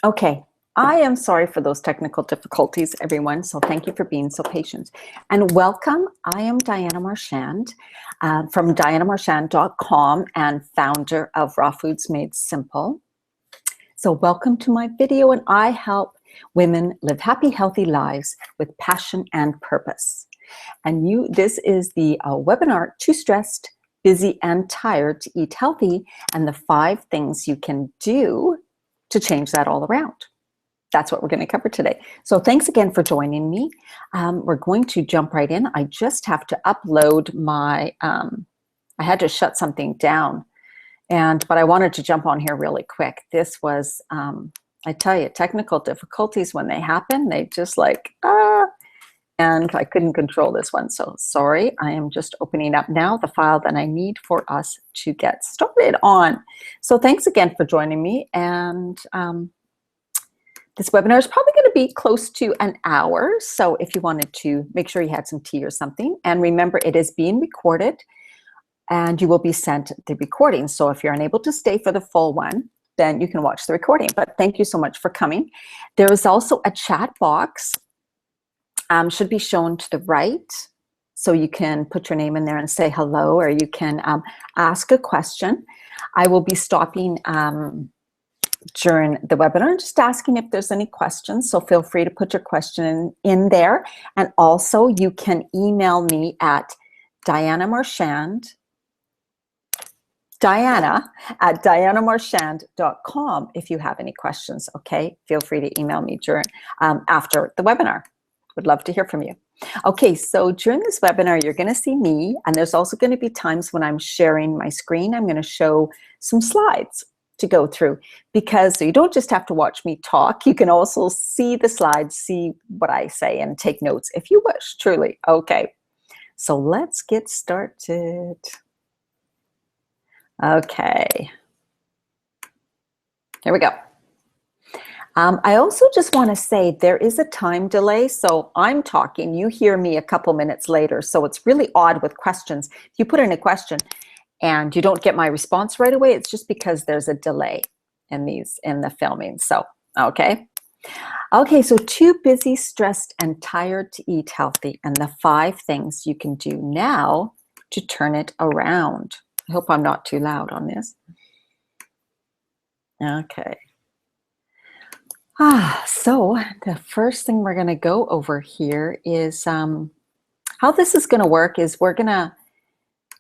Okay, I am sorry for those technical difficulties, everyone. So thank you for being so patient. And welcome. I am Diana Marchand from dianamarchand.com and founder of Raw Foods Made Simple. So welcome to my video, and I help women live happy, healthy lives with passion and purpose. And this is the webinar, Too Stressed, Busy, and Tired to Eat Healthy, and the 5 things you can do to change that all around. That's what we're going to cover today. So thanks again for joining me. We're going to jump right in. I just have to upload my, I had to shut something down, but I wanted to jump on here really quick. This was, I tell you, technical difficulties when they happen, they just and I couldn't control this one. So sorry, I am just opening up now the file that I need for us to get started on. So thanks again for joining me. And this webinar is probably going to be close to an hour. So if you wanted to, make sure you had some tea or something. And remember, it is being recorded and you will be sent the recording. So if you're unable to stay for the full one, then you can watch the recording. But thank you so much for coming. There is also a chat box. Should be shown to the right, so you can put your name in there and say hello, or you can ask a question. I will be stopping during the webinar, just asking if there's any questions, so feel free to put your question in there. And also you can email me at diana@dianamarchand.com if you have any questions. Okay, feel free to email me during after the webinar. Would love to hear from you. Okay, so during this webinar, you're going to see me, and there's also going to be times when I'm sharing my screen. I'm going to show some slides to go through, because so you don't just have to watch me talk. You can also see the slides, see what I say, and take notes if you wish, truly. Okay, so let's get started. Okay, here we go. I also just want to say there is a time delay. So I'm talking, you hear me a couple minutes later. So it's really odd with questions. If you put in a question and you don't get my response right away, it's just because there's a delay in the filming. So, okay. Okay, so too busy, stressed, and tired to eat healthy, and the 5 things you can do now to turn it around. I hope I'm not too loud on this. Okay. So the first thing we're going to go over here is how this is going to work is we're going to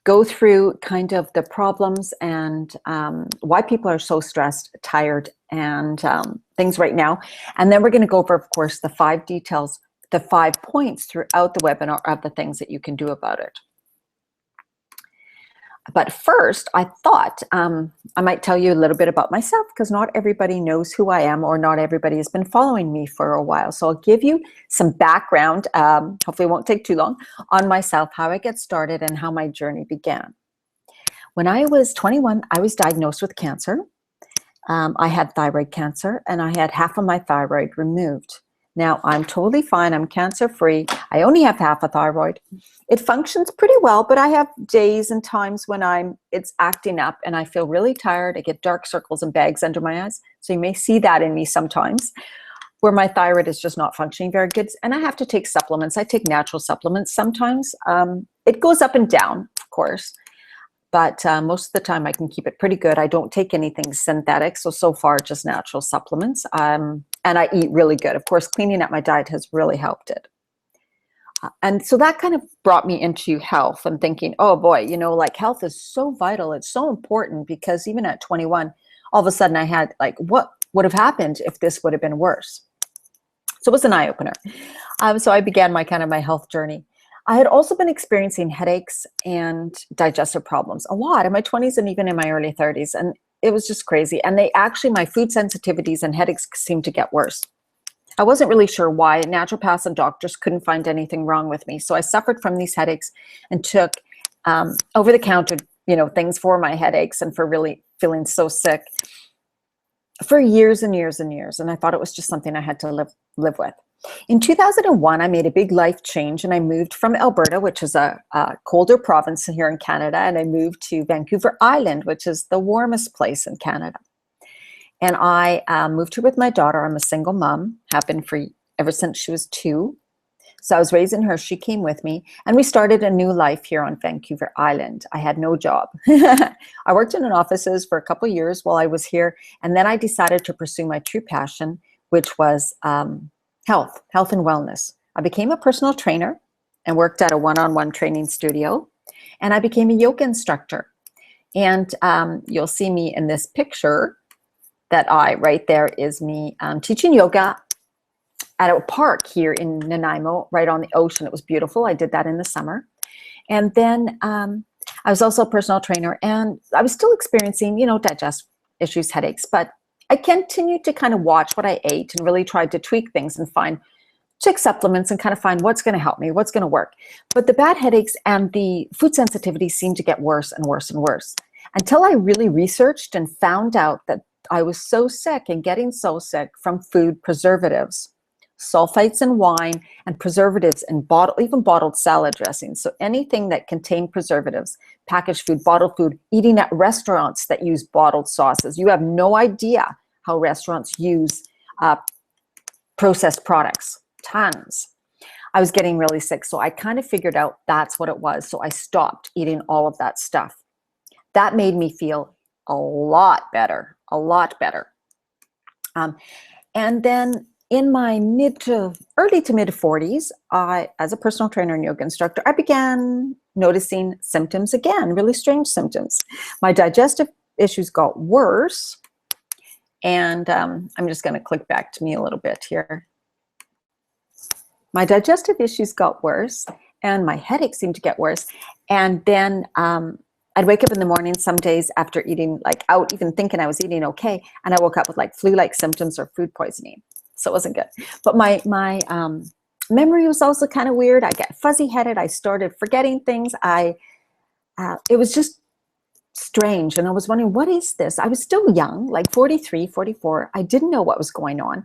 go through kind of the problems and why people are so stressed, tired, and things right now. And then we're going to go over, of course, the 5 details, the 5 points throughout the webinar of the things that you can do about it. But first, I thought I might tell you a little bit about myself, because not everybody knows who I am, or not everybody has been following me for a while. So I'll give you some background, hopefully it won't take too long, on myself, how I get started, and how my journey began. When I was 21, I was diagnosed with cancer. I had thyroid cancer, and I had half of my thyroid removed. Now, I'm totally fine. I'm cancer-free. I only have half a thyroid. It functions pretty well, but I have days and times when it's acting up and I feel really tired. I get dark circles and bags under my eyes. So you may see that in me sometimes, where my thyroid is just not functioning very good. And I have to take supplements. I take natural supplements sometimes. It goes up and down, of course. But most of the time I can keep it pretty good. I don't take anything synthetic. So far, just natural supplements. And I eat really good. Of course, cleaning up my diet has really helped it. And so that kind of brought me into health and thinking, oh boy, you know, like health is so vital. It's so important, because even at 21, all of a sudden I had like, what would have happened if this would have been worse? So it was an eye opener. So I began my health journey. I had also been experiencing headaches and digestive problems a lot in my 20s and even in my early 30s. And it was just crazy. And my food sensitivities and headaches seemed to get worse. I wasn't really sure why. Naturopaths and doctors couldn't find anything wrong with me. So I suffered from these headaches and took over-the-counter, things for my headaches and for really feeling so sick for years and years and years. And I thought it was just something I had to live with. In 2001, I made a big life change, and I moved from Alberta, which is a colder province here in Canada, and I moved to Vancouver Island, which is the warmest place in Canada. And I moved here with my daughter. I'm a single mom, have been for ever since she was 2. So I was raising her, she came with me, and we started a new life here on Vancouver Island. I had no job. I worked in an offices for a couple of years while I was here, and then I decided to pursue my true passion, which was health and wellness. I became a personal trainer and worked at a one-on-one training studio, and I became a yoga instructor. And you'll see me in this picture that right there is me teaching yoga at a park here in Nanaimo, right on the ocean. It was beautiful. I did that in the summer. And then I was also a personal trainer, and I was still experiencing, digestive issues, headaches, but I continued to kind of watch what I ate and really tried to tweak things and check supplements and kind of find what's going to help me, what's going to work. But the bad headaches and the food sensitivity seemed to get worse and worse and worse until I really researched and found out that I was so sick and getting so sick from food preservatives, sulfites in wine, and preservatives in even bottled salad dressings. So anything that contained preservatives, packaged food, bottled food, eating at restaurants that use bottled sauces. You have no idea how restaurants use processed products, tons. I was getting really sick, so I kind of figured out that's what it was. So I stopped eating all of that stuff. That made me feel a lot better, a lot better. And then in my early to mid 40s, as a personal trainer and yoga instructor, I began noticing symptoms again, really strange symptoms. My digestive issues got worse, and I'm just going to click back to me a little bit here. My digestive issues got worse, and my headaches seemed to get worse. And then I'd wake up in the morning some days after eating out, even thinking I was eating okay, and I woke up with flu-like symptoms or food poisoning. So it wasn't good. But my memory was also kind of weird. I got fuzzy-headed. I started forgetting things. It was just strange. And I was wondering, what is this? I was still young, 43, 44. I didn't know what was going on.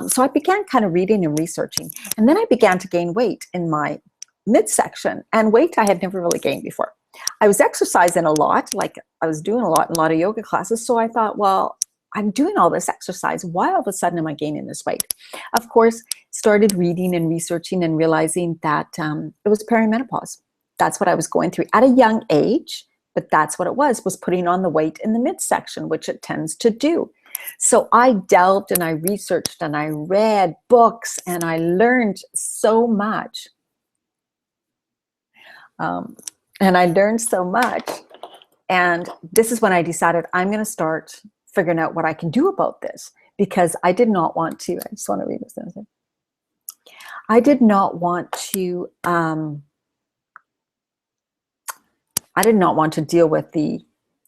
So I began kind of reading and researching. And then I began to gain weight in my midsection, and weight I had never really gained before. I was exercising a lot, I was doing a lot of yoga classes. So I thought, well, I'm doing all this exercise. Why all of a sudden am I gaining this weight? Of course, started reading and researching and realizing that it was perimenopause. That's what I was going through at a young age, but that's what it was putting on the weight in the midsection, which it tends to do. So I delved and I researched and I read books and I learned so much. And this is when I decided I'm going to start figuring out what I can do about this, because I did not want to, I just want to read this. I did not want to deal with the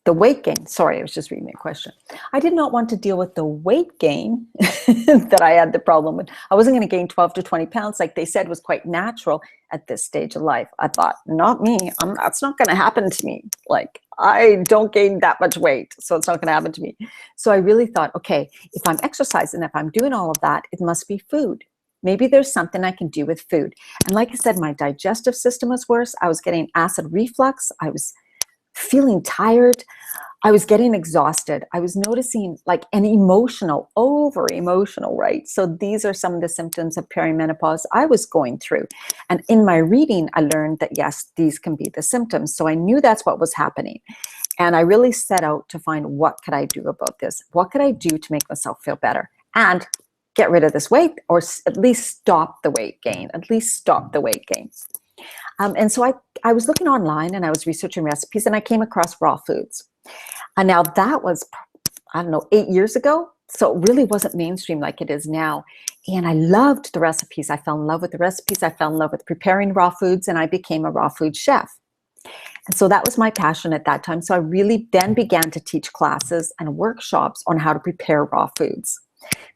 weight gain. Sorry, I was just reading a question. I did not want to deal with the weight gain that I had the problem with. I wasn't going to gain 12 to 20 pounds like they said was quite natural at this stage of life. I thought, not me. That's not going to happen to me. I don't gain that much weight, so it's not going to happen to me. So I really thought, okay, if I'm exercising, if I'm doing all of that, it must be food. Maybe there's something I can do with food. And like I said, my digestive system was worse. I was getting acid reflux. I was feeling tired. I was getting exhausted. I was noticing an over emotional, right? So these are some of the symptoms of perimenopause I was going through. And in my reading, I learned that yes, these can be the symptoms. So I knew that's what was happening. And I really set out to find, what could I do about this? What could I do to make myself feel better and get rid of this weight, or at least stop the weight gain, And so I was looking online and I was researching recipes, and I came across raw foods. And now that was, 8 years ago. So it really wasn't mainstream like it is now. And I loved the recipes. I fell in love with the recipes. I fell in love with preparing raw foods, and I became a raw food chef. And so that was my passion at that time. So I really then began to teach classes and workshops on how to prepare raw foods,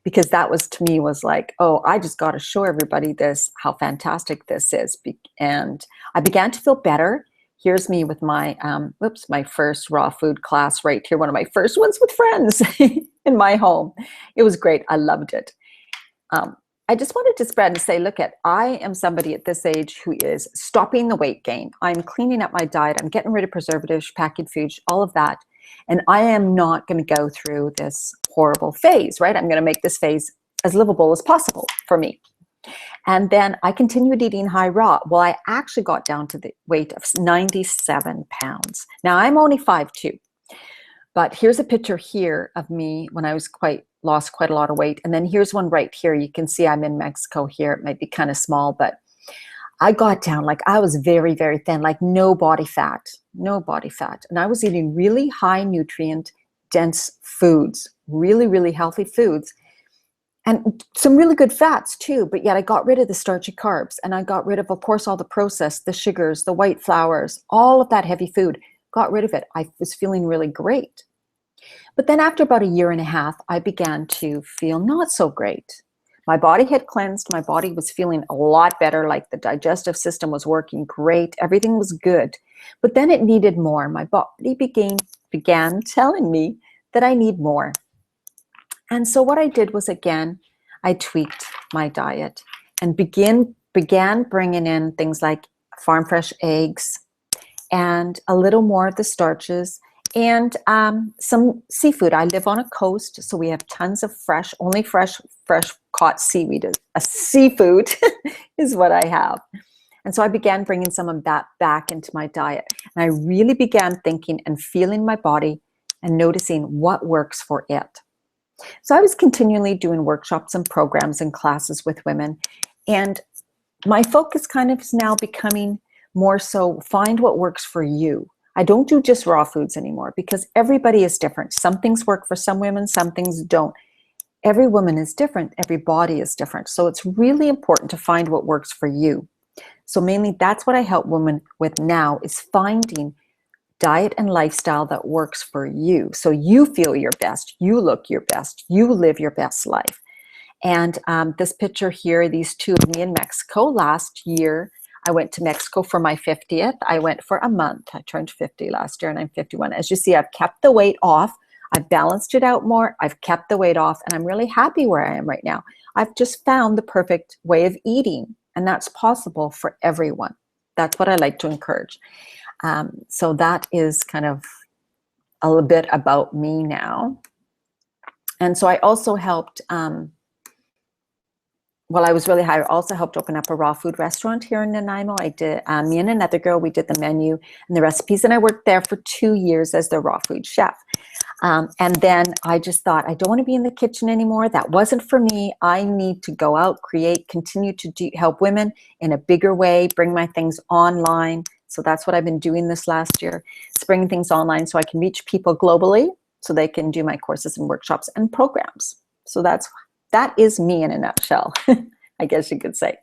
because that was, to me, was oh, I just got to show everybody this, how fantastic this is. And I began to feel better. Here's me with my, my first raw food class right here. One of my first ones with friends in my home. It was great. I loved it. I just wanted to spread and say, I am somebody at this age who is stopping the weight gain. I'm cleaning up my diet. I'm getting rid of preservatives, packaged foods, all of that. And I am not going to go through this horrible phase, right? I'm going to make this phase as livable as possible for me. And then I continued eating high raw. Well, I actually got down to the weight of 97 pounds. Now I'm only 5'2", but here's a picture here of me when I was lost quite a lot of weight. And then here's one right here. You can see I'm in Mexico here. It might be kind of small, but I got down, like I was very, very thin, like no body fat. And I was eating really high nutrient dense foods, really, really healthy foods. And some really good fats too, but yet I got rid of the starchy carbs, and I got rid of course, all the processed, the sugars, the white flours, all of that heavy food, got rid of it. I was feeling really great. But then after about a year and a half, I began to feel not so great. My body had cleansed. My body was feeling a lot better, like the digestive system was working great. Everything was good. But then it needed more. My body began telling me that I need more. And so what I did was, again, I tweaked my diet and began bringing in things like farm fresh eggs and a little more of the starches and some seafood. I live on a coast, so we have tons of fresh caught seaweed. A seafood is what I have. And so I began bringing some of that back into my diet. And I really began thinking and feeling my body and noticing what works for it. So I was continually doing workshops and programs and classes with women. And my focus kind of is now becoming more so find what works for you. I don't do just raw foods anymore because everybody is different. Some things work for some women, some things don't. Every woman is different. Every body is different. So it's really important to find what works for you. So mainly that's what I help women with now, is finding diet and lifestyle that works for you. So you feel your best, you look your best, you live your best life. And this picture here, these two of me in Mexico last year. I went to Mexico for my 50th. I went for a month. I turned 50 last year and I'm 51. As you see, I've kept the weight off. I've balanced it out more. I've kept the weight off, and I'm really happy where I am right now. I've just found the perfect way of eating, and that's possible for everyone. That's what I like to encourage. So that is kind of a little bit about me now. And so I also helped, while I was really high, I also helped open up a raw food restaurant here in Nanaimo. I did, me and another girl, we did the menu and the recipes, and I worked there for 2 years as the raw food chef. And then I just thought, I don't want to be in the kitchen anymore. That wasn't for me. I need to go out, create, continue to help women in a bigger way, bring my things online. So that's what I've been doing this last year. It's bringing things online so I can reach people globally so they can do my courses and workshops and programs. So that is me in a nutshell, I guess you could say.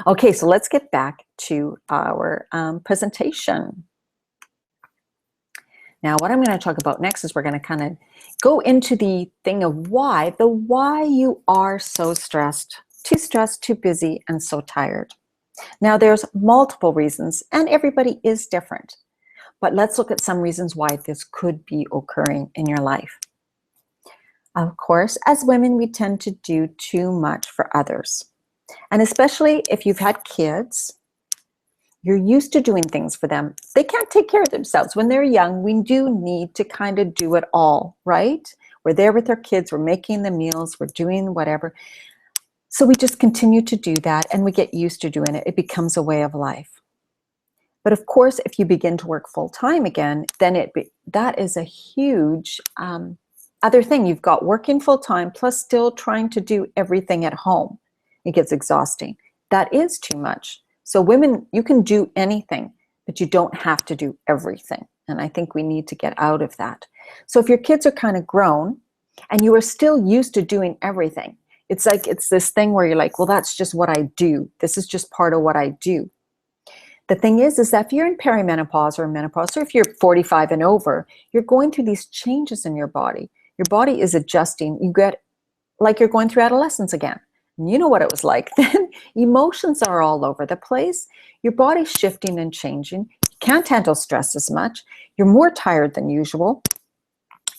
Okay, so let's get back to our presentation. Now, what I'm going to talk about next is we're going to kind of go into the thing of why you are so stressed, too busy, and so tired. Now, there's multiple reasons, and everybody is different. But let's look at some reasons why this could be occurring in your life. Of course, as women, we tend to do too much for others. And especially if you've had kids, you're used to doing things for them. They can't take care of themselves. When they're young, we do need to kind of do it all, right? We're there with our kids, we're making the meals, we're doing whatever. So we just continue to do that, and we get used to doing it. It becomes a way of life. But of course, if you begin to work full-time again, then that is a huge other thing. You've got working full-time plus still trying to do everything at home. It gets exhausting. That is too much. So women, you can do anything, but you don't have to do everything. And I think we need to get out of that. So if your kids are kind of grown and you are still used to doing everything, it's like it's this thing where you're like, well, that's just what I do. This is just part of what I do. The thing is that if you're in perimenopause or menopause, or if you're 45 and over, you're going through these changes in your body. Your body is adjusting. You get like you're going through adolescence again. And you know what it was like then. Emotions are all over the place. Your body's shifting and changing. You can't handle stress as much. You're more tired than usual.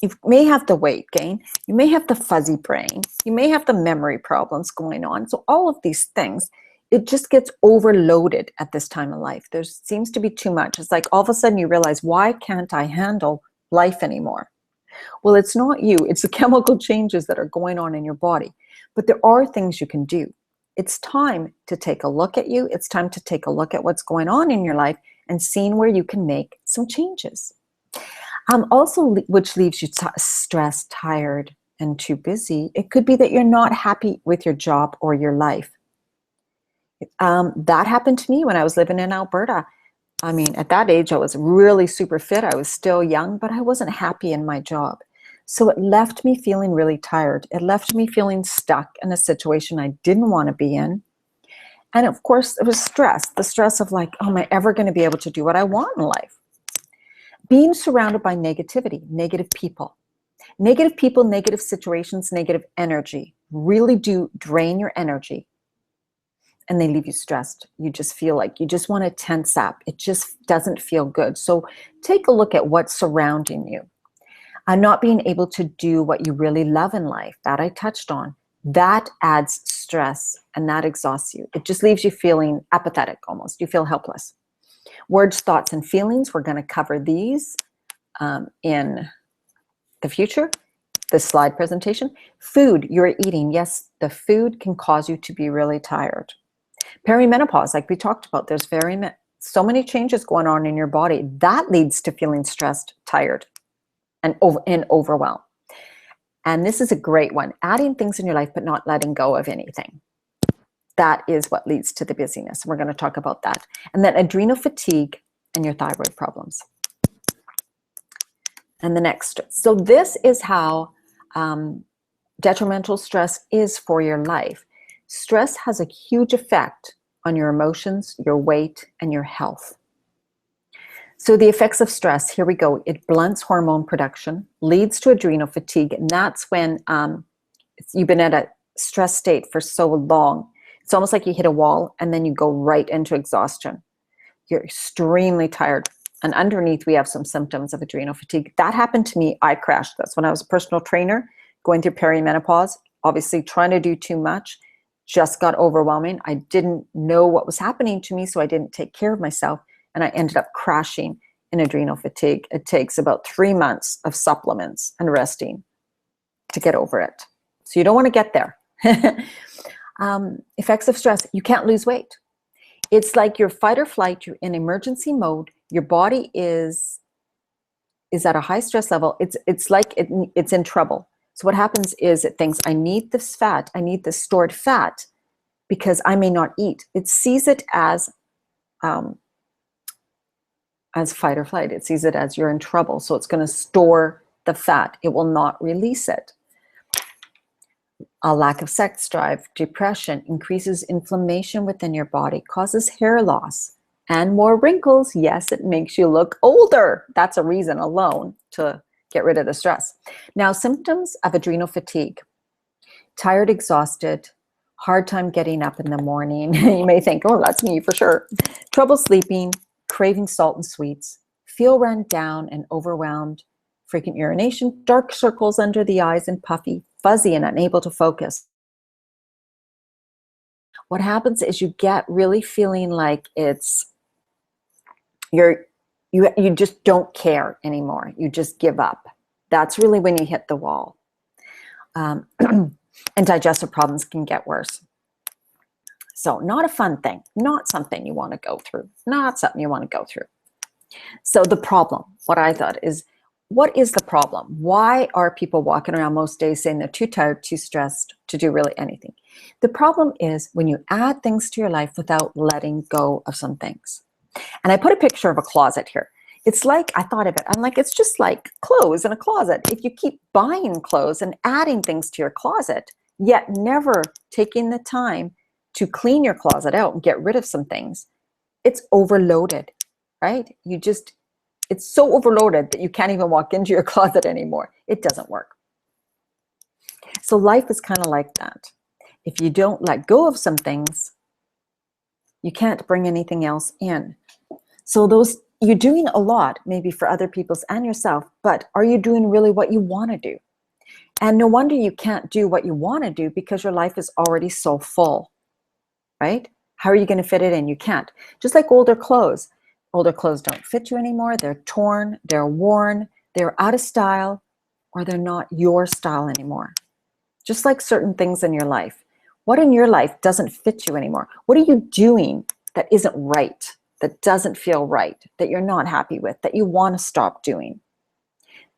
You may have the weight gain. You may have the fuzzy brain. You may have the memory problems going on. So all of these things, it just gets overloaded at this time of life. There seems to be too much. It's like all of a sudden you realize, why can't I handle life anymore? Well, it's not you. It's the chemical changes that are going on in your body. But there are things you can do. It's time to take a look at you. It's time to take a look at what's going on in your life and seeing where you can make some changes. Also, which leaves you stressed, tired, and too busy. It could be that you're not happy with your job or your life. That happened to me when I was living in Alberta. I mean, at that age, I was really super fit. I was still young, but I wasn't happy in my job. So it left me feeling really tired. It left me feeling stuck in a situation I didn't want to be in. And of course, it was stress, the stress of like, oh, am I ever going to be able to do what I want in life? Being surrounded by negativity, negative people, negative situations, negative energy really do drain your energy. And they leave you stressed. You just feel like you just want to tense up. It just doesn't feel good. So take a look at what's surrounding you. Not being able to do what you really love in life, that I touched on, that adds stress and that exhausts you. It just leaves you feeling apathetic almost. You feel helpless. Words, thoughts, and feelings, we're going to cover these in the future, the slide presentation. Food you're eating, yes, the food can cause you to be really tired. Perimenopause, like we talked about, there's so many changes going on in your body. That leads to feeling stressed, tired, and overwhelmed. And this is a great one. Adding things in your life, but not letting go of anything. That is what leads to the busyness. We're going to talk about that. And then adrenal fatigue and your thyroid problems. And the next. So this is how detrimental stress is for your life. Stress has a huge effect on your emotions, your weight, and your health. So the effects of stress, here we go. It blunts hormone production, leads to adrenal fatigue, and that's when you've been at a stress state for so long. It's almost like you hit a wall and then you go right into exhaustion. You're extremely tired. And underneath, we have some symptoms of adrenal fatigue. That happened to me. I crashed. That's when I was a personal trainer, going through perimenopause, obviously trying to do too much. Just got overwhelming. I didn't know what was happening to me, so I didn't take care of myself, and I ended up crashing in adrenal fatigue. It takes about 3 months of supplements and resting to get over it. So you don't want to get there. Effects of stress, you can't lose weight. It's like your fight or flight, you're in emergency mode, your body is at a high stress level. It's like it's in trouble. So what happens is it thinks, I need this fat, I need this stored fat because I may not eat. It sees it as fight or flight. It sees it as you're in trouble. So it's going to store the fat. It will not release it. A lack of sex drive, depression, increases inflammation within your body, causes hair loss and more wrinkles. Yes, it makes you look older. That's a reason alone to get rid of the stress. Now, symptoms of adrenal fatigue: tired, exhausted, hard time getting up in the morning. You may think, oh, that's me for sure. Trouble sleeping, craving salt and sweets, feel run down and overwhelmed, frequent urination, dark circles under the eyes and puffy, fuzzy and unable to focus. What happens is you get really feeling like you just don't care anymore. You just give up. That's really when you hit the wall. And digestive problems can get worse. So not a fun thing, not something you want to go through, not something you want to go through. So the problem, what I thought is, what is the problem? Why are people walking around most days saying they're too tired, too stressed to do really anything? The problem is when you add things to your life without letting go of some things. And I put a picture of a closet here. It's like, I thought of it, I'm like, it's just like clothes in a closet. If you keep buying clothes and adding things to your closet, yet never taking the time to clean your closet out and get rid of some things, it's overloaded, right? It's so overloaded that you can't even walk into your closet anymore. It doesn't work. So life is kind of like that. If you don't let go of some things, you can't bring anything else in. So you're doing a lot, maybe for other people's and yourself, but are you doing really what you want to do? And no wonder you can't do what you want to do because your life is already so full, right? How are you going to fit it in? You can't. Just like older clothes. Older clothes don't fit you anymore. They're torn, they're worn, they're out of style, or they're not your style anymore. Just like certain things in your life. What in your life doesn't fit you anymore? What are you doing that isn't right, that doesn't feel right, that you're not happy with, that you want to stop doing?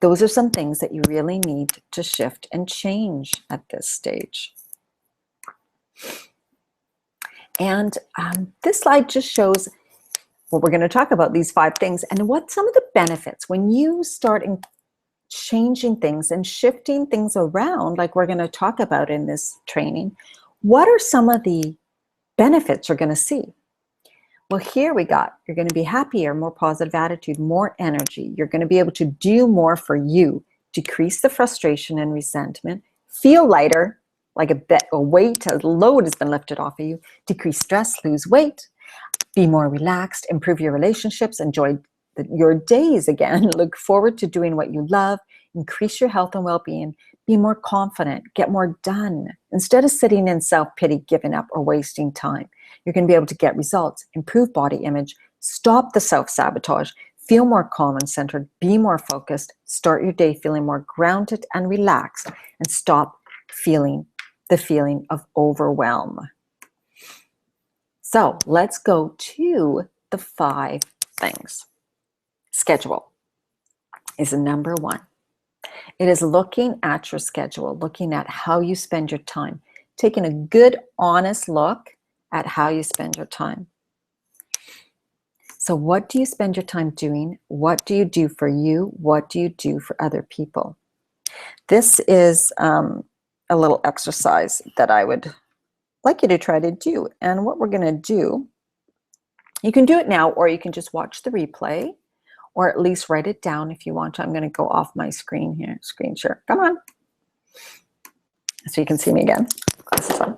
Those are some things that you really need to shift and change at this stage. And this slide just shows what we're going to talk about, these 5 things, and what some of the benefits when you start changing things and shifting things around, like we're going to talk about in this training. What are some of the benefits you're going to see? Well, here we got, you're going to be happier, more positive attitude, more energy. You're going to be able to do more for you, decrease the frustration and resentment, feel lighter, like a weight, a load has been lifted off of you, decrease stress, lose weight, be more relaxed, improve your relationships, enjoy your days again, look forward to doing what you love, increase your health and well-being, be more confident, get more done. Instead of sitting in self-pity, giving up, or wasting time, you're going to be able to get results, improve body image, stop the self-sabotage, feel more calm and centered, be more focused, start your day feeling more grounded and relaxed, and stop feeling the feeling of overwhelm. So let's go to the 5 things. Schedule is number 1. It is looking at your schedule, looking at how you spend your time, taking a good, honest look at how you spend your time. So what do you spend your time doing? What do you do for you? What do you do for other people? This is a little exercise that I would like you to try to do. And what we're going to do, you can do it now, or you can just watch the replay, or at least write it down if you want to. I'm going to go off my screen here, screen share. Come on. So you can see me again. Glasses on.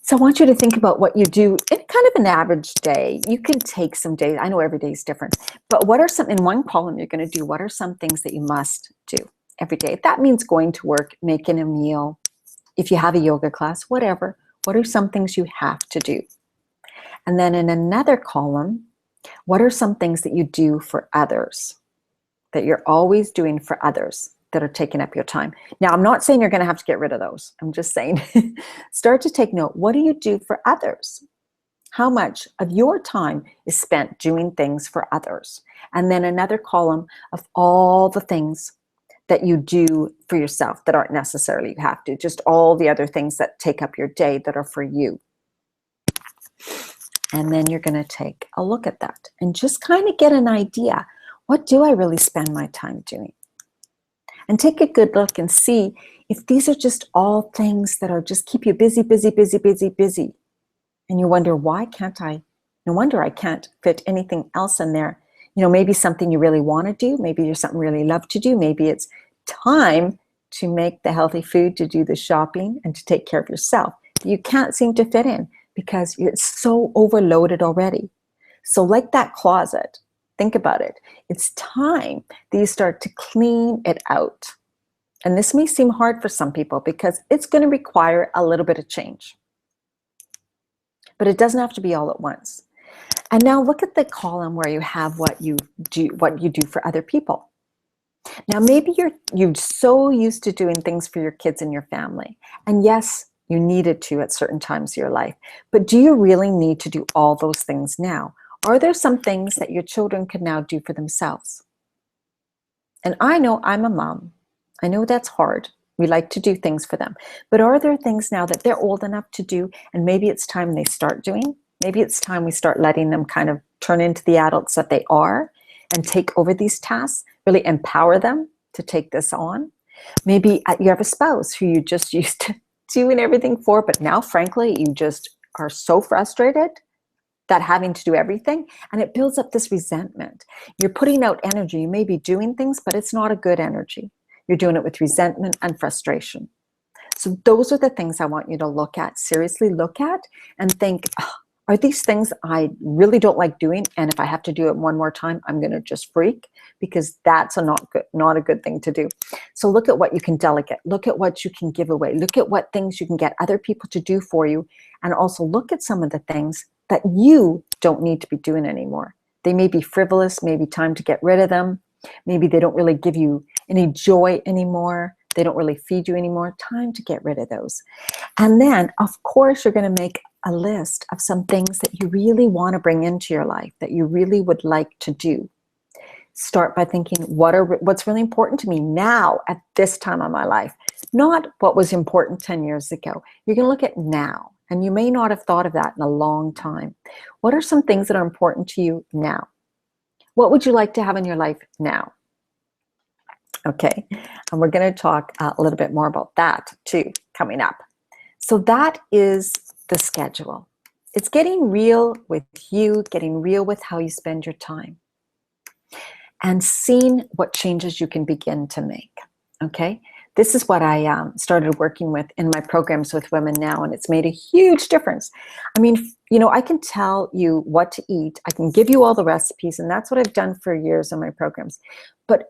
So I want you to think about what you do in kind of an average day. You can take some days. I know every day is different. But what are some, in one column you're going to do, what are some things that you must do every day? If that means going to work, making a meal, if you have a yoga class, whatever, what are some things you have to do? And then in another column, what are some things that you do for others, that you're always doing for others that are taking up your time? Now, I'm not saying you're going to have to get rid of those. I'm just saying start to take note. What do you do for others? How much of your time is spent doing things for others? And then another column of all the things that you do for yourself that aren't necessarily you have to, just all the other things that take up your day that are for you. And then you're going to take a look at that and just kind of get an idea. What do I really spend my time doing? And take a good look and see if these are just all things that are just keep you busy, busy, busy, busy, busy. And you wonder, why can't I? No wonder I can't fit anything else in there. You know, maybe something you really want to do. Maybe there's something you really love to do. Maybe it's time to make the healthy food, to do the shopping, and to take care of yourself. You can't seem to fit in because it's so overloaded already. So like that closet, think about it. It's time that you start to clean it out. And this may seem hard for some people because it's going to require a little bit of change. But it doesn't have to be all at once. And now look at the column where you have what you do for other people. Now maybe you're so used to doing things for your kids and your family. And yes, you needed to at certain times of your life. But do you really need to do all those things now? Are there some things that your children can now do for themselves? And I know I'm a mom. I know that's hard. We like to do things for them. But are there things now that they're old enough to do, and maybe it's time they start doing? Maybe it's time we start letting them kind of turn into the adults that they are and take over these tasks, really empower them to take this on. Maybe you have a spouse who you just used to doing everything for, but now, frankly, you just are so frustrated that having to do everything, and it builds up this resentment. You're putting out energy. You may be doing things, but it's not a good energy. You're doing it with resentment and frustration. So those are the things I want you to look at, seriously look at, and think, oh, are these things I really don't like doing? And if I have to do it one more time, I'm going to just freak, because that's not a good thing to do. So look at what you can delegate. Look at what you can give away. Look at what things you can get other people to do for you. And also look at some of the things that you don't need to be doing anymore. They may be frivolous, maybe time to get rid of them. Maybe they don't really give you any joy anymore. They don't really feed you anymore. Time to get rid of those. And then, of course, you're going to make a list of some things that you really want to bring into your life, that you really would like to do. Start by thinking, what's really important to me now at this time of my life? Not what was important 10 years ago. You're going to look at now, and you may not have thought of that in a long time. What are some things that are important to you now? What would you like to have in your life now? Okay, and we're going to talk a little bit more about that too coming up. So that is the schedule. It's getting real with you, getting real with how you spend your time, and seeing what changes you can begin to make. Okay, this is what I started working with in my programs with women now, and it's made a huge difference. I mean, you know, I can tell you what to eat. I can give you all the recipes, and that's what I've done for years in my programs. But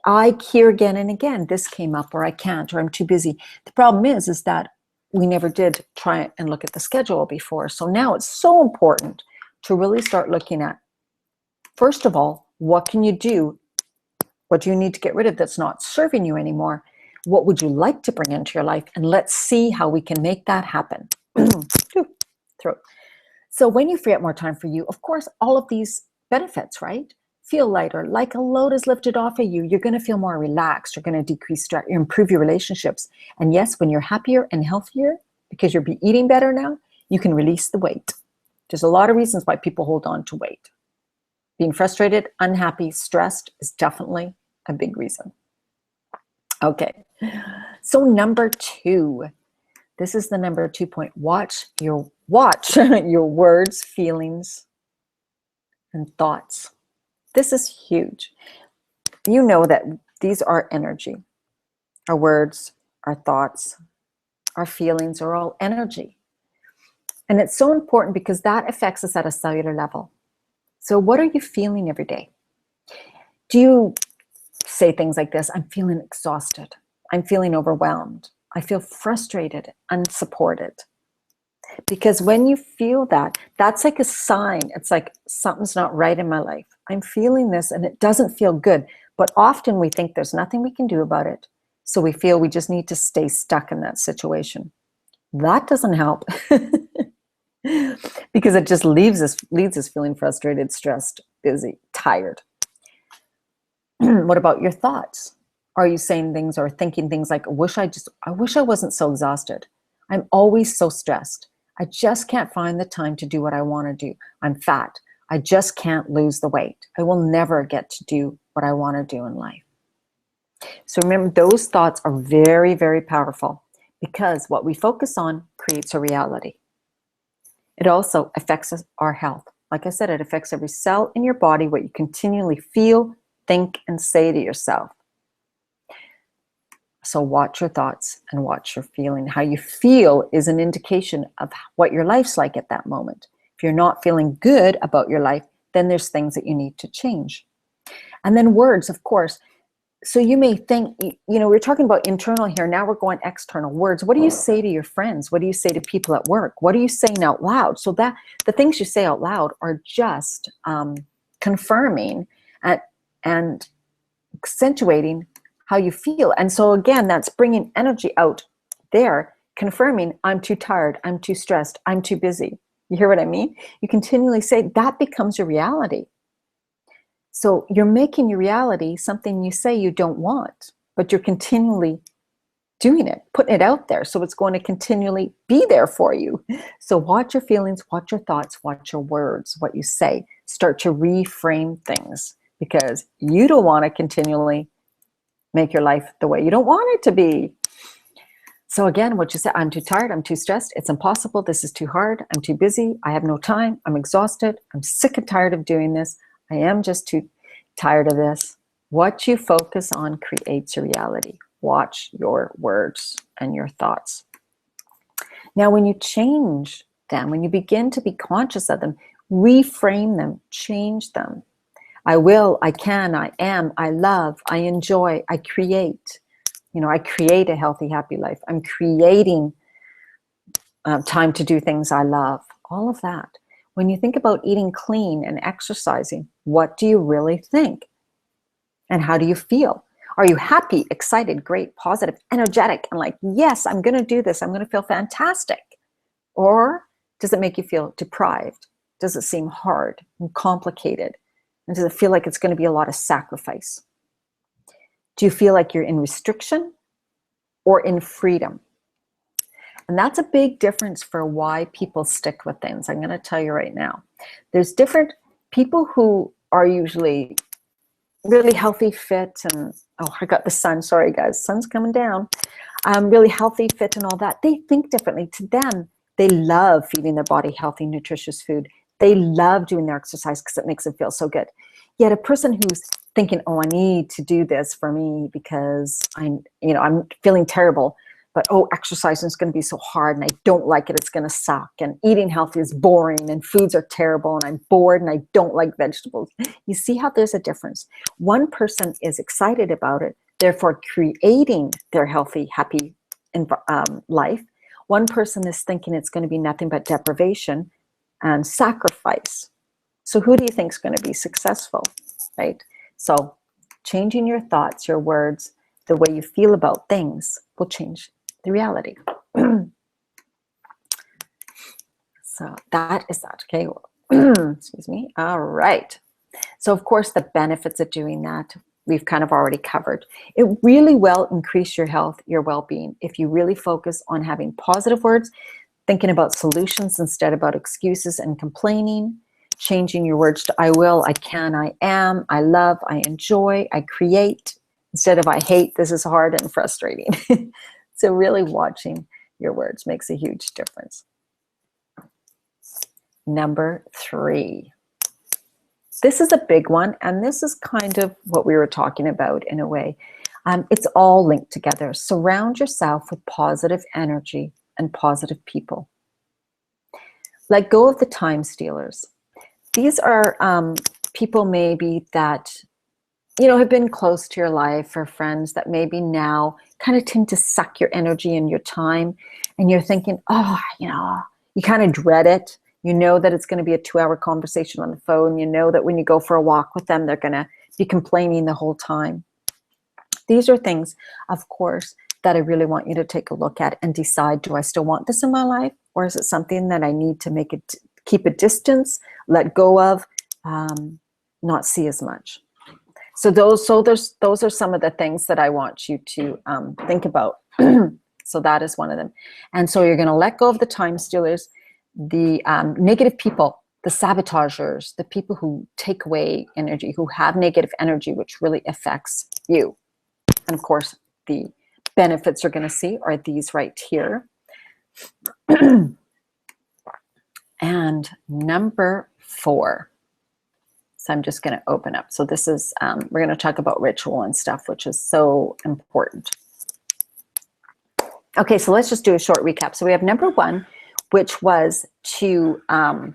I hear again and again, this came up, or I can't, or I'm too busy. The problem is that we never did try and look at the schedule before. So now it's so important to really start looking at, first of all, what can you do? What do you need to get rid of that's not serving you anymore? What would you like to bring into your life? And let's see how we can make that happen. Throat. So when you free up more time for you, of course, all of these benefits, right? Feel lighter, like a load is lifted off of you. You're going to feel more relaxed. You're going to decrease stress, you improve your relationships. And yes, when you're happier and healthier, because you're eating better now, you can release the weight. There's a lot of reasons why people hold on to weight. Being frustrated, unhappy, stressed is definitely a big reason. Okay, so number 2. This is the number 2 point. Watch your words, feelings, and thoughts. This is huge. You know that these are energy. Our words, our thoughts, our feelings are all energy. And it's so important because that affects us at a cellular level. So what are you feeling every day? Do you say things like this? I'm feeling exhausted. I'm feeling overwhelmed. I feel frustrated, unsupported. Because when you feel that, that's like a sign. It's like something's not right in my life. I'm feeling this and it doesn't feel good. But often we think there's nothing we can do about it. So we feel we just need to stay stuck in that situation. That doesn't help. Because it just leads us feeling frustrated, stressed, busy, tired. What about your thoughts? Are you saying things or thinking things like, I wish I wasn't so exhausted. I'm always so stressed. I just can't find the time to do what I want to do. I'm fat. I just can't lose the weight. I will never get to do what I want to do in life. So remember, those thoughts are very, very powerful because what we focus on creates a reality. It also affects our health. Like I said, it affects every cell in your body, what you continually feel, think, and say to yourself. So watch your thoughts and watch your feeling. How you feel is an indication of what your life's like at that moment. If you're not feeling good about your life, then there's things that you need to change. And then words, of course. So you may think, you know, we're talking about internal here. Now we're going external. Words. What do you say to your friends? What do you say to people at work? What are you saying out loud? So that the things you say out loud are just confirming and accentuating how you feel. And so again, that's bringing energy out there, confirming I'm too tired, I'm too stressed, I'm too busy. You hear what I mean? You continually say that becomes your reality. So you're making your reality something you say you don't want, but you're continually doing it, putting it out there. So it's going to continually be there for you. So watch your feelings, watch your thoughts, watch your words, what you say. Start to reframe things because you don't want to continually make your life the way you don't want it to be. So again, what you say, I'm too tired, I'm too stressed, it's impossible, this is too hard, I'm too busy, I have no time, I'm exhausted, I'm sick and tired of doing this, I am just too tired of this. What you focus on creates your reality. Watch your words and your thoughts. Now, when you change them, when you begin to be conscious of them, reframe them, change them. I will, I can, I am, I love, I enjoy, I create. You know, I create a healthy, happy life. I'm creating time to do things I love. All of that. When you think about eating clean and exercising, what do you really think? And how do you feel? Are you happy, excited, great, positive, energetic, and like, yes, I'm going to do this. I'm going to feel fantastic. Or does it make you feel deprived? Does it seem hard and complicated? And does it feel like it's going to be a lot of sacrifice? Do you feel like you're in restriction or in freedom? And that's a big difference for why people stick with things. I'm going to tell you right now. There's different people who are usually really healthy, fit, and oh, I got the sun. Sorry, guys, sun's coming down. Really healthy, fit, and all that. They think differently. To them, they love feeding their body healthy, nutritious food. They love doing their exercise because it makes them feel so good. Yet a person who's thinking, oh, I need to do this for me because I'm feeling terrible, but oh, exercising is going to be so hard and I don't like it. It's going to suck. And eating healthy is boring and foods are terrible and I'm bored and I don't like vegetables. You see how there's a difference. One person is excited about it, therefore creating their healthy, happy life. One person is thinking it's going to be nothing but deprivation and sacrifice. So who do you think is going to be successful, right? So changing your thoughts, your words, the way you feel about things will change the reality. So that is that, okay? Excuse me. All right. So of course, the benefits of doing that, we've kind of already covered. It really will increase your health, your well-being, if you really focus on having positive words, thinking about solutions instead about excuses and complaining, changing your words to I will, I can, I am, I love, I enjoy, I create, instead of I hate, this is hard and frustrating. So really watching your words makes a huge difference. Number 3. This is a big one, and this is kind of what we were talking about in a way. It's all linked together. Surround yourself with positive energy and positive people. Let go of the time stealers. These are people maybe that, have been close to your life, or friends that maybe now kind of tend to suck your energy and your time. And you're thinking, oh, you kind of dread it. You know that it's going to be a 2-hour conversation on the phone. You know that when you go for a walk with them, they're going to be complaining the whole time. These are things, of course, that I really want you to take a look at and decide, do I still want this in my life? Or is it something that I need to keep a distance, let go of, not see as much? So those are some of the things that I want you to think about. So that is one of them. And so you're going to let go of the time stealers, the negative people, the sabotagers, the people who take away energy, who have negative energy, which really affects you. And of course, the benefits you're going to see are these right here. And number 4. So I'm just going to open up. So this is, we're going to talk about ritual and stuff, which is so important. Okay, so let's just do a short recap. So we have number 1, which was to, oh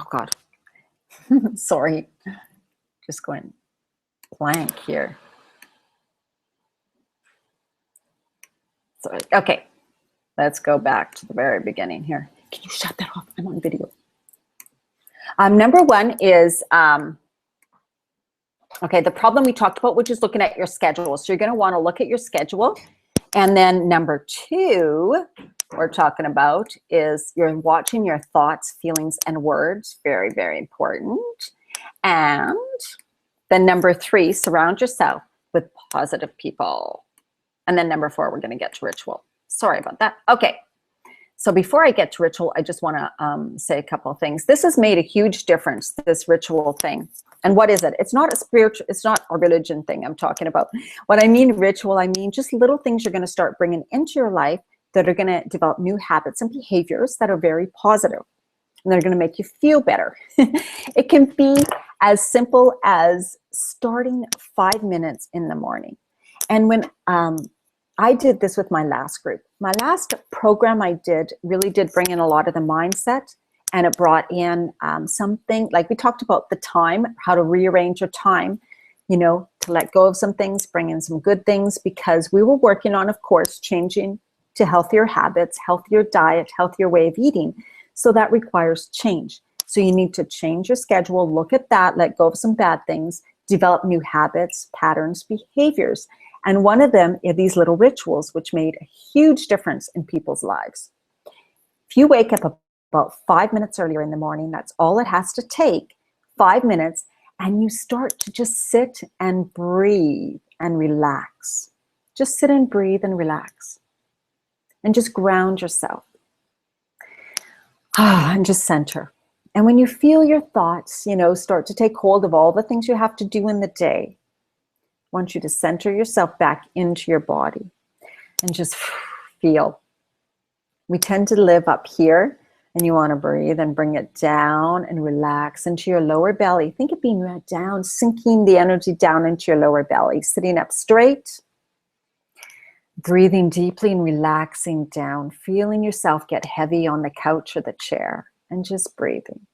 God, sorry, just going blank here. Sorry. Okay, let's go back to the very beginning here. Can you shut that off? I'm on video. Number 1 is, okay, the problem we talked about, which is looking at your schedule. So you're going to want to look at your schedule. And then number 2, we're talking about is you're watching your thoughts, feelings, and words. Very, very important. And then number 3, surround yourself with positive people. And then number 4, we're going to get to ritual. Sorry about that. Okay. So before I get to ritual, I just want to say a couple of things. This has made a huge difference, this ritual thing. And what is it? It's not a spiritual, it's not a religion thing I'm talking about. When I mean ritual, I mean just little things you're going to start bringing into your life that are going to develop new habits and behaviors that are very positive. And they're going to make you feel better. It can be as simple as starting 5 minutes in the morning. And when I did this with my last group. My last program I did really did bring in a lot of the mindset, and it brought in something like we talked about the time, how to rearrange your time, to let go of some things, bring in some good things, because we were working on, of course, changing to healthier habits, healthier diet, healthier way of eating. So that requires change. So you need to change your schedule, look at that, let go of some bad things, develop new habits, patterns, behaviors. And one of them are these little rituals, which made a huge difference in people's lives. If you wake up about 5 minutes earlier in the morning, that's all it has to take, 5 minutes, and you start to just sit and breathe and relax. Just sit and breathe and relax. And just ground yourself. And just center. And when you feel your thoughts, start to take hold of all the things you have to do in the day, I want you to center yourself back into your body and just feel. We tend to live up here, and you want to breathe and bring it down and relax into your lower belly. Think of being down, sinking the energy down into your lower belly, sitting up straight, breathing deeply and relaxing down, feeling yourself get heavy on the couch or the chair, and just breathing.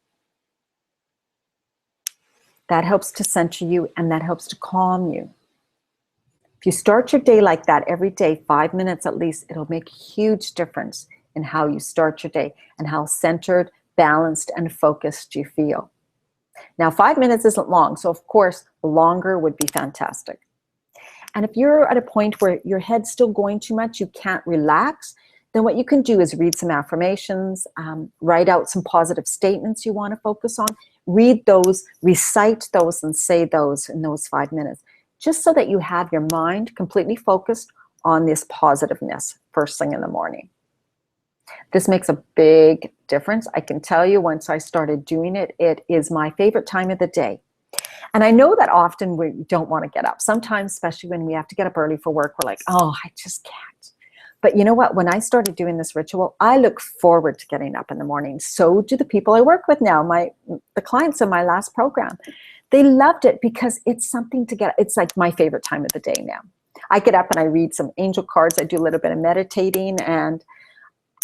That helps to center you, and that helps to calm you. If you start your day like that every day, 5 minutes at least, it'll make a huge difference in how you start your day and how centered, balanced, and focused you feel. Now, 5 minutes isn't long, so of course, longer would be fantastic. And if you're at a point where your head's still going too much, you can't relax, then what you can do is read some affirmations, write out some positive statements you want to focus on, read those, recite those, and say those in those 5 minutes, just so that you have your mind completely focused on this positiveness first thing in the morning. This makes a big difference. I can tell you, once I started doing it, it is my favorite time of the day. And I know that often we don't want to get up. Sometimes, especially when we have to get up early for work, we're like, oh, I just can't. But you know what? When I started doing this ritual, I look forward to getting up in the morning. So do the people I work with now, the clients in my last program. They loved it because it's something to get, it's like my favorite time of the day now. I get up and I read some angel cards. I do a little bit of meditating, and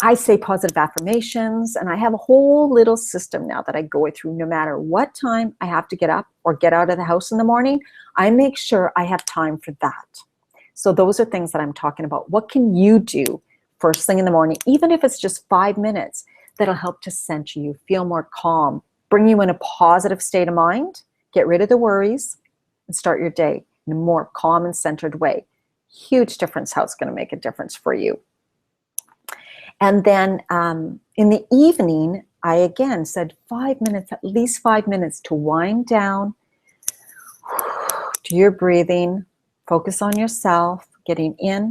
I say positive affirmations, and I have a whole little system now that I go through. No matter what time I have to get up or get out of the house in the morning, I make sure I have time for that. So those are things that I'm talking about. What can you do first thing in the morning, even if it's just 5 minutes, that'll help to center you, feel more calm, bring you in a positive state of mind, get rid of the worries, and start your day in a more calm and centered way. Huge difference how it's going to make a difference for you. And then in the evening, I again said 5 minutes, at least 5 minutes to wind down, do your breathing, focus on yourself, getting in.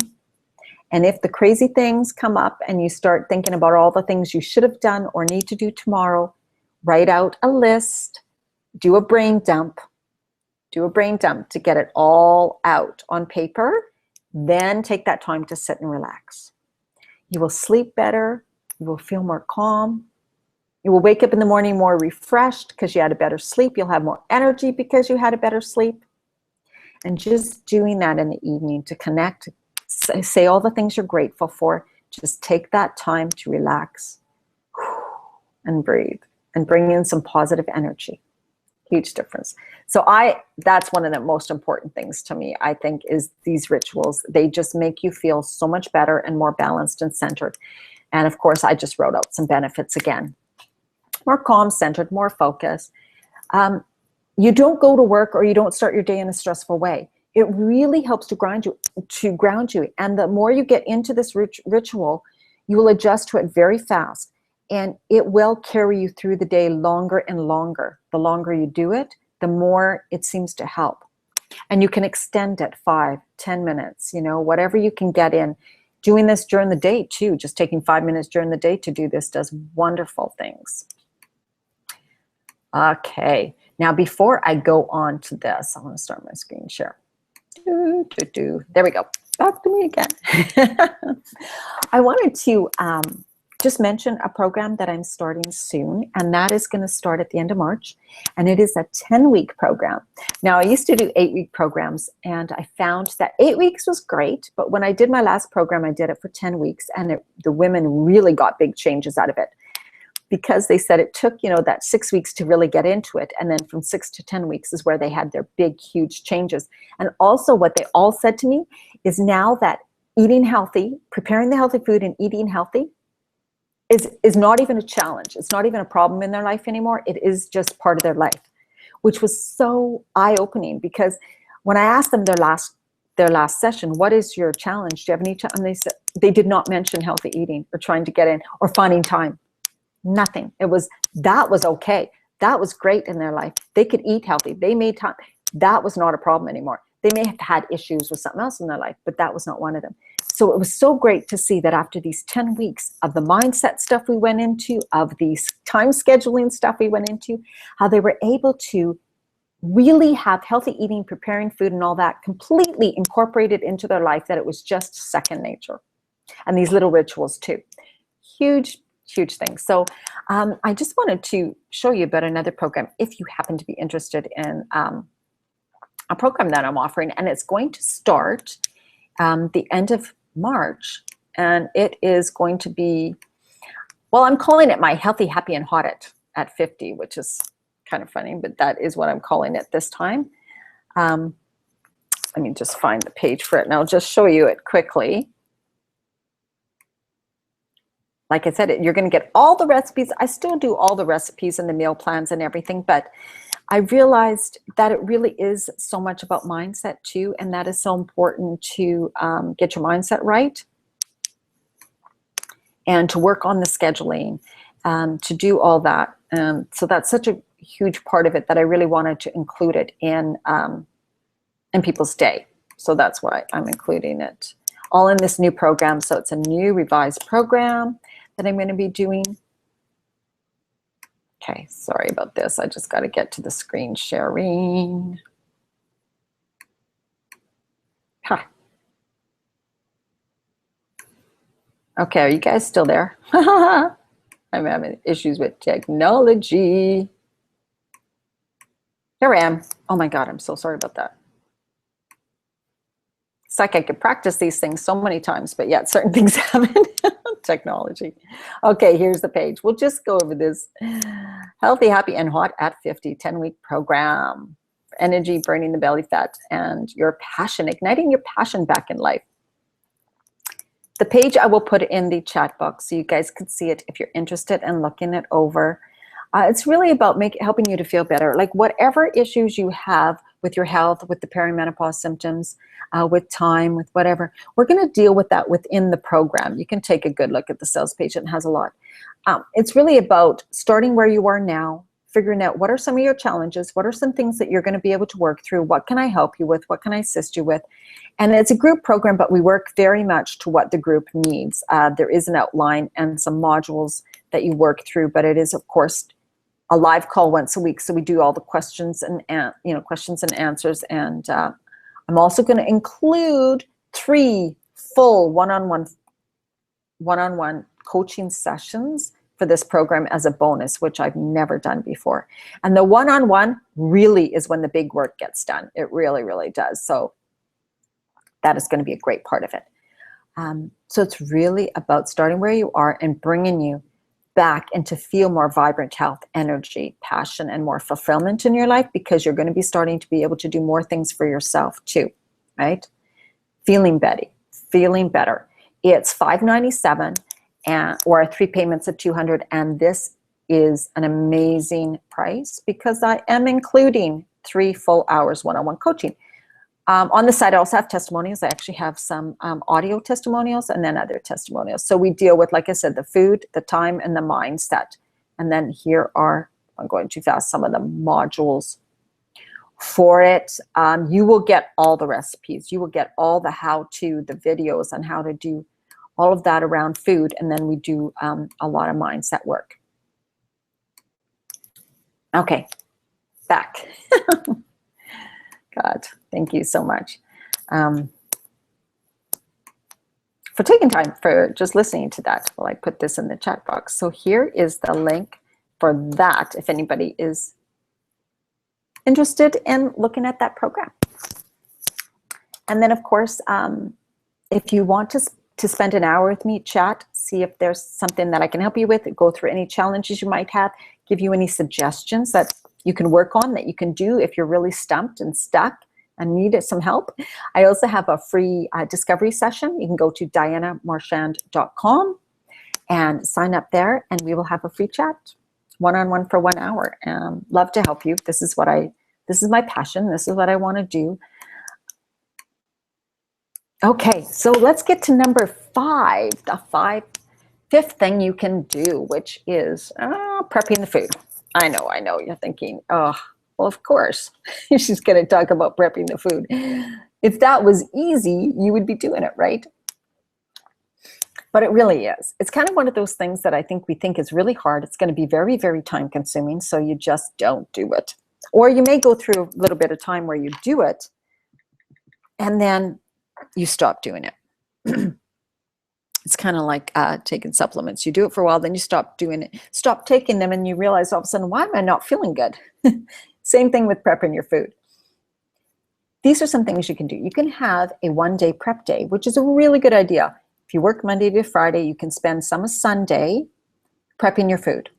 And if the crazy things come up and you start thinking about all the things you should have done or need to do tomorrow, write out a list, do a brain dump to get it all out on paper, then take that time to sit and relax. You will sleep better, you will feel more calm, you will wake up in the morning more refreshed because you had a better sleep, you'll have more energy because you had a better sleep. And just doing that in the evening to connect, say all the things you're grateful for, just take that time to relax and breathe and bring in some positive energy. Huge difference. So that's one of the most important things to me, I think, is these rituals. They just make you feel so much better and more balanced and centered. And of course, I just wrote out some benefits again. More calm, centered, more focused. You don't go to work or you don't start your day in a stressful way. It really helps to ground you. And the more you get into this ritual, you will adjust to it very fast. And it will carry you through the day longer and longer. The longer you do it, the more it seems to help. And you can extend it 5, 10 minutes, whatever you can get in. Doing this during the day too, just taking 5 minutes during the day to do this does wonderful things. Okay, now before I go on to this, I want to start my screen share. There we go. Back to me again. I wanted to just mention a program that I'm starting soon, and that is going to start at the end of March, and it is a 10-week program. Now, I used to do 8-week programs, and I found that 8 weeks was great, but when I did my last program, I did it for 10 weeks, and the women really got big changes out of it, because they said it took, that 6 weeks to really get into it, and then from 6 to 10 weeks is where they had their big, huge changes. And also what they all said to me is now that eating healthy, preparing the healthy food and eating healthy, is not even a challenge. It's not even a problem in their life anymore. It is just part of their life. which was so eye-opening, because when I asked them their last session, what is your challenge? Do you have any challenge? And they said they did not mention healthy eating or trying to get in or finding time. Nothing. That was okay. That was great in their life. They could eat healthy. They made time. That was not a problem anymore. They may have had issues with something else in their life, but that was not one of them. So it was so great to see that after these 10 weeks of the mindset stuff we went into, of the time scheduling stuff we went into, how they were able to really have healthy eating, preparing food and all that completely incorporated into their life, that it was just second nature. And these little rituals too. Huge, huge things. So I just wanted to show you about another program if you happen to be interested in a program that I'm offering, and it's going to start the end of March, and it is going to be, well, I'm calling it my Healthy, Happy, and Hot at 50, which is kind of funny, but that is what I'm calling it this time. Let me just find the page for it, and I'll just show you it quickly. Like I said, you're going to get all the recipes. I still do all the recipes and the meal plans and everything, but I realized that it really is so much about mindset too, and that is so important to get your mindset right and to work on the scheduling, to do all that. So that's such a huge part of it that I really wanted to include it in people's day. So that's why I'm including it all in this new program. So it's a new revised program that I'm going to be doing. Okay, sorry about this. I just got to get to the screen sharing. Huh. Okay, are you guys still there? I'm having issues with technology. Here I am. Oh my God, I'm so sorry about that. It's like I could practice these things so many times, but yet certain things happen. Technology. Okay, here's the page. We'll just go over this Healthy, Happy, and Hot at 50 10-week program. Energy, burning the belly fat, and your passion, igniting your passion back in life. The page I will put in the chat box so you guys can see it if you're interested in looking it over. It's really about helping you to feel better. Like whatever issues you have with your health, with the perimenopause symptoms, with time, with whatever, we're going to deal with that within the program. You can take a good look at the sales page. It has a lot. It's really about starting where you are now, figuring out what are some of your challenges, what are some things that you're going to be able to work through, what can I help you with, what can I assist you with. And it's a group program, but we work very much to what the group needs. There is an outline and some modules that you work through, but it is, of course, a live call once a week. So we do all the questions and questions and answers. And I'm also going to include 3 full one-on-one coaching sessions for this program as a bonus, which I've never done before. And the one-on-one really is when the big work gets done. It really, really does. So that is going to be a great part of it. So it's really about starting where you are and bringing you back and to feel more vibrant health, energy, passion, and more fulfillment in your life, because you're going to be starting to be able to do more things for yourself too, right? Feeling better. It's $597 or 3 payments of $200, and this is an amazing price because I am including 3 full hours one-on-one coaching. On the side, I also have testimonials. I actually have some audio testimonials and then other testimonials. So we deal with, like I said, the food, the time, and the mindset. And then here are, I'm going too fast, some of the modules for it. You will get all the recipes. You will get all the how-to, the videos on how to do all of that around food. And then we do a lot of mindset work. Okay, back. God, thank you so much for taking time for just listening to that while I put this in the chat box. So here is the link for that if anybody is interested in looking at that program. And then, of course, if you want to spend an hour with me, chat, see if there's something that I can help you with, go through any challenges you might have, give you any suggestions that you can work on, that you can do if you're really stumped and stuck and need some help. I also have a free discovery session. You can go to dianamarchand.com and sign up there, and we will have a free chat one-on-one for 1 hour. Love to help you. This is my passion. This is what I want to do. Okay, so let's get to number 5, the fifth thing you can do, which is prepping the food. I know, you're thinking, oh, well, of course, she's going to talk about prepping the food. If that was easy, you would be doing it, right? But it really is. It's kind of one of those things that I think we think is really hard. It's going to be very, very time consuming, so you just don't do it. Or you may go through a little bit of time where you do it, and then you stop doing it. It's kind of like taking supplements. You do it for a while, then you stop doing it, stop taking them, and you realize all of a sudden, why am I not feeling good? Same thing with prepping your food. These are some things you can do. You can have a 1-day prep day, which is a really good idea. If you work Monday to Friday, you can spend some of Sunday prepping your food.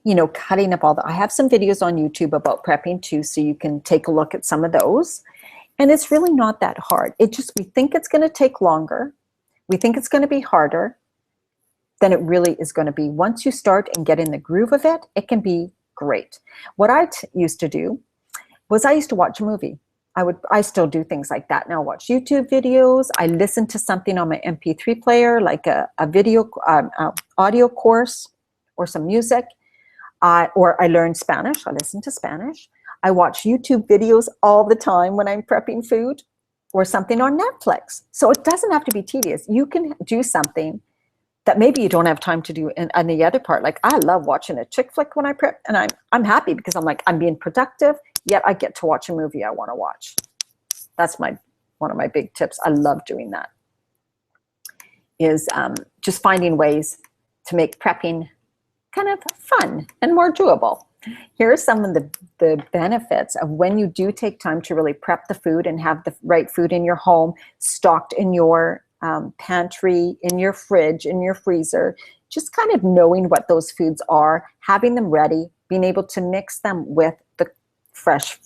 You know, cutting up I have some videos on YouTube about prepping too, so you can take a look at some of those. And it's really not that hard. We think it's going to take longer. We think it's going to be harder than it really is going to be. Once you start and get in the groove of it, it can be great. What I used to do was I used to watch a movie. I still do things like that now. Watch YouTube videos. I listen to something on my MP3 player, like a video, audio course or some music. Or I learned Spanish. I listen to Spanish. I watch YouTube videos all the time when I'm prepping food, or something on Netflix. So it doesn't have to be tedious. You can do something that maybe you don't have time to do in the other part. Like I love watching a chick flick when I prep, and I'm happy because I'm being productive, yet I get to watch a movie I want to watch. That's one of my big tips. I love doing that. Is just finding ways to make prepping kind of fun and more doable. Here are some of the benefits of when you do take time to really prep the food and have the right food in your home, stocked in your pantry, in your fridge, in your freezer. Just kind of knowing what those foods are, having them ready, being able to mix them with the fresh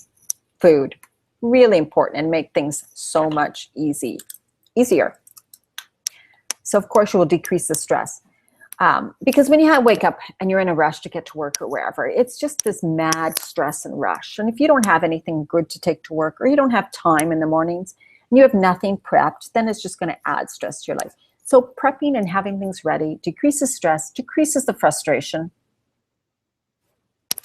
food. Really important, and make things so much easier. So of course you will decrease the stress. Because when you wake up and you're in a rush to get to work or wherever, it's just this mad stress and rush. And if you don't have anything good to take to work, or you don't have time in the mornings, and you have nothing prepped, then it's just going to add stress to your life. So prepping and having things ready decreases stress, decreases the frustration,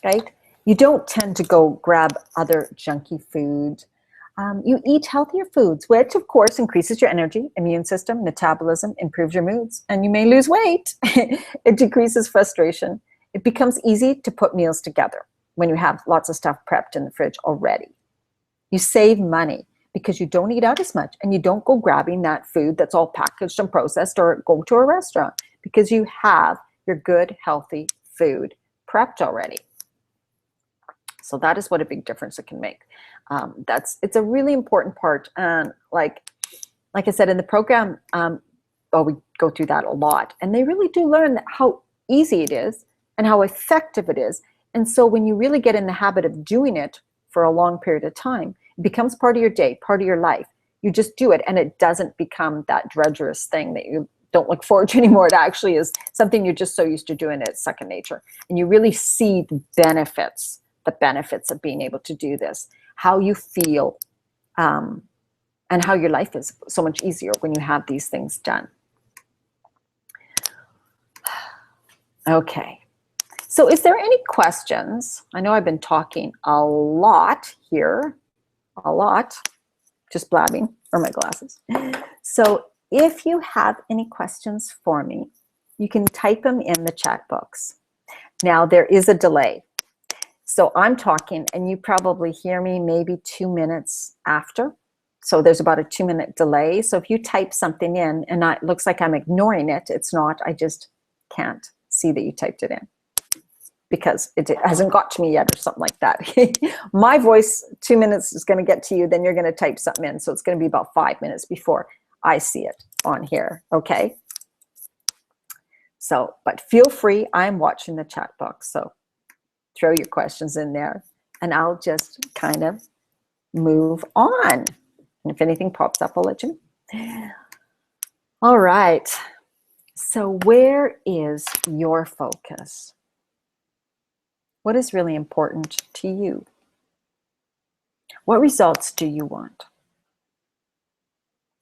right? You don't tend to go grab other junky food. You eat healthier foods, which of course increases your energy, immune system, metabolism, improves your moods, and you may lose weight. It decreases frustration. It becomes easy to put meals together when you have lots of stuff prepped in the fridge already. You save money because you don't eat out as much, and you don't go grabbing that food that's all packaged and processed, or go to a restaurant, because you have your good, healthy food prepped already. So that is what a big difference it can make. It's a really important part. And like I said in the program, we go through that a lot, and they really do learn how easy it is and how effective it is. And so when you really get in the habit of doing it for a long period of time, it becomes part of your day, part of your life. You just do it, and it doesn't become that drudgerous thing that you don't look forward to anymore. It actually is something you're just so used to doing, it's second nature. And you really see the benefits of being able to do this, how you feel, and how your life is so much easier when you have these things done. Okay, so is there any questions? I know I've been talking a lot here, just blabbing, or my glasses. So if you have any questions for me, you can type them in the chat box. Now there is a delay. So I'm talking, and you probably hear me maybe 2 minutes after. So there's about a 2-minute delay. So if you type something in and it looks like I'm ignoring it, it's not. I just can't see that you typed it in because it hasn't got to me yet, or something like that. My voice, 2 minutes is going to get to you, then you're going to type something in. So it's going to be about 5 minutes before I see it on here. Okay. So, but feel free. I'm watching the chat box. So throw your questions in there, and I'll just kind of move on. And if anything pops up, I'll let you know. All right. So where is your focus? What is really important to you? What results do you want?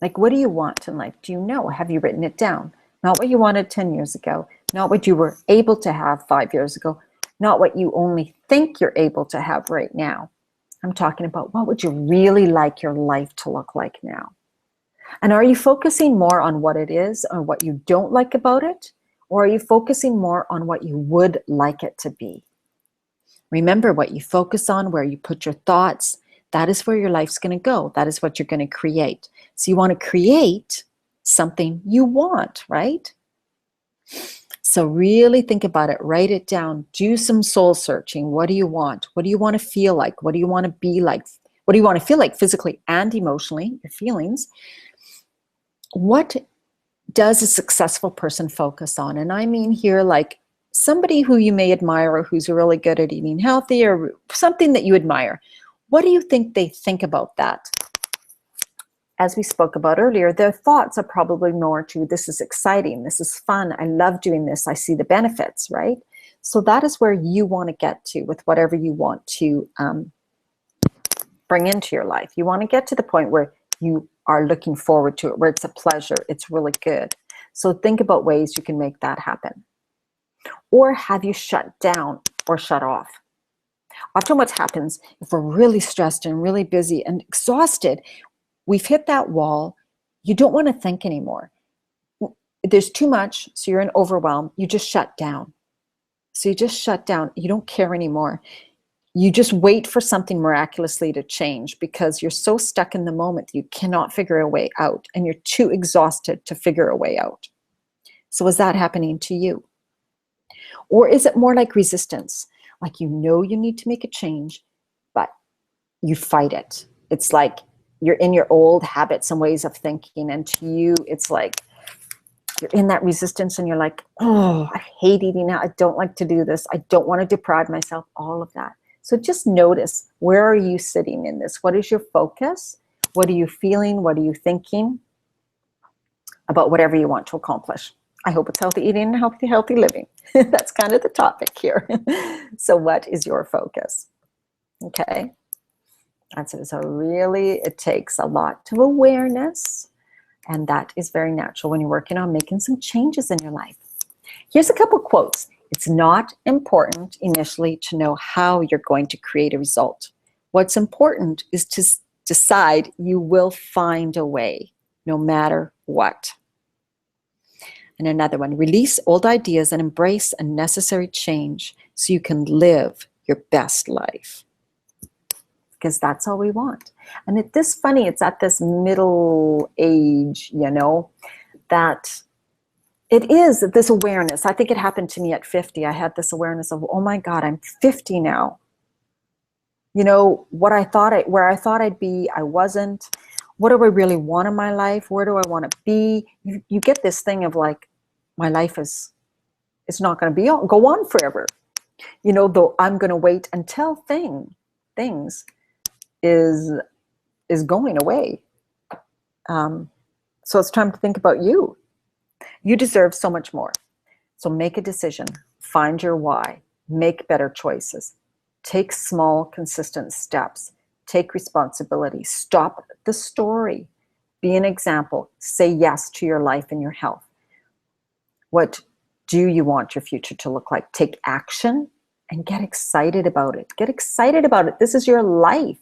Like, what do you want in life? Do you know? Have you written it down? Not what you wanted 10 years ago, not what you were able to have 5 years ago, not what you only think you're able to have right now. I'm talking about what would you really like your life to look like now? And are you focusing more on what it is or what you don't like about it? Or are you focusing more on what you would like it to be? Remember, what you focus on, where you put your thoughts, that is where your life's going to go. That is what you're going to create. So you want to create something you want, right? So really think about it, write it down, do some soul searching. What do you want? What do you want to feel like? What do you want to be like? What do you want to feel like physically and emotionally, your feelings? What does a successful person focus on? And I mean here, like somebody who you may admire or who's really good at eating healthy or something that you admire. What do you think they think about that? As we spoke about earlier, their thoughts are probably more to, this is exciting, this is fun, I love doing this, I see the benefits, right? So that is where you want to get to with whatever you want to bring into your life. You want to get to the point where you are looking forward to it, where it's a pleasure, it's really good. So think about ways you can make that happen. Or have you shut down or shut off? Often what happens if we're really stressed and really busy and exhausted, we've hit that wall. You don't want to think anymore. There's too much, so you're in overwhelm. You just shut down. So you just shut down. You don't care anymore. You just wait for something miraculously to change because you're so stuck in the moment that you cannot figure a way out and you're too exhausted to figure a way out. So is that happening to you? Or is it more like resistance? Like you know you need to make a change, but you fight it. It's like you're in your old habits and ways of thinking, and to you, it's like you're in that resistance and you're like, oh, I hate eating now. I don't like to do this. I don't want to deprive myself, all of that. So just notice, where are you sitting in this? What is your focus? What are you feeling? What are you thinking about whatever you want to accomplish? I hope it's healthy eating and healthy living. That's kind of the topic here. So what is your focus? Okay. That's it. So really, it takes a lot of awareness, and that is very natural when you're working on making some changes in your life. Here's a couple quotes. It's not important initially to know how you're going to create a result. What's important is to decide you will find a way, no matter what. And another one, release old ideas and embrace a necessary change so you can live your best life. Because that's all we want. And it's funny, it's at this middle age, you know, that it is this awareness. I think it happened to me at 50. I had this awareness of, oh my God, I'm 50 now. You know, where I thought I'd be, I wasn't. What do I really want in my life? Where do I want to be? You get this thing of like, my life it's not going to go on forever. You know, though I'm going to wait until things is going away. So it's time to think about you. You deserve so much more. So make a decision, find your why, make better choices, take small, consistent steps, take responsibility, stop the story, be an example, say yes to your life and your health. What do you want your future to look like? Take action and get excited about it. Get excited about it. This is your life.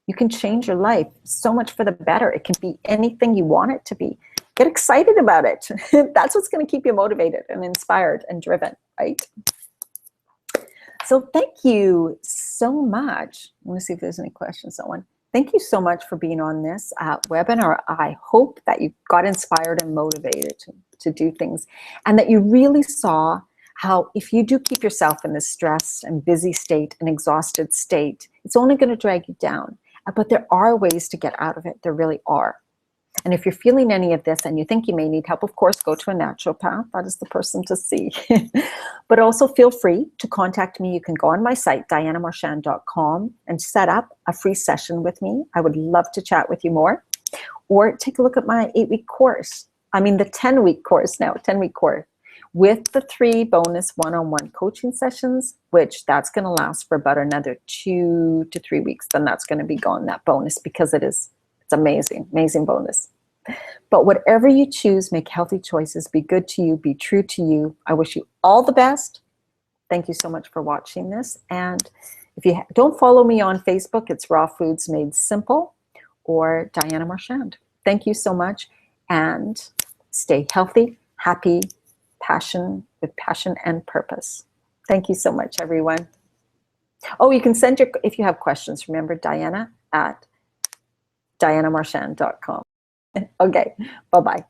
You can change your life so much for the better. It can be anything you want it to be. Get excited about it. That's what's going to keep you motivated and inspired and driven, right? So thank you so much. Let me see if there's any questions. Someone. Thank you so much for being on this webinar. I hope that you got inspired and motivated to do things, and that you really saw how if you do keep yourself in this stressed and busy state, an exhausted state, it's only going to drag you down. But there are ways to get out of it. There really are. And if you're feeling any of this and you think you may need help, of course, go to a naturopath. That is the person to see. But also feel free to contact me. You can go on my site, dianamarchand.com, and set up a free session with me. I would love to chat with you more. Or take a look at my 8-week course. I mean, the 10-week course now, 10-week course, with the 3 bonus one-on-one coaching sessions, which that's going to last for about another 2 to 3 weeks. Then that's going to be gone, that bonus, because it's amazing, amazing bonus. But whatever you choose, make healthy choices, be good to you, be true to you. I wish you all the best. Thank you so much for watching this. And if you don't follow me on Facebook, it's Raw Foods Made Simple or Diana Marchand. Thank you so much, and stay healthy, happy, with passion and purpose. Thank you so much, everyone. Oh, you can send if you have questions, remember Diana at dianamarchand.com. Okay, bye-bye.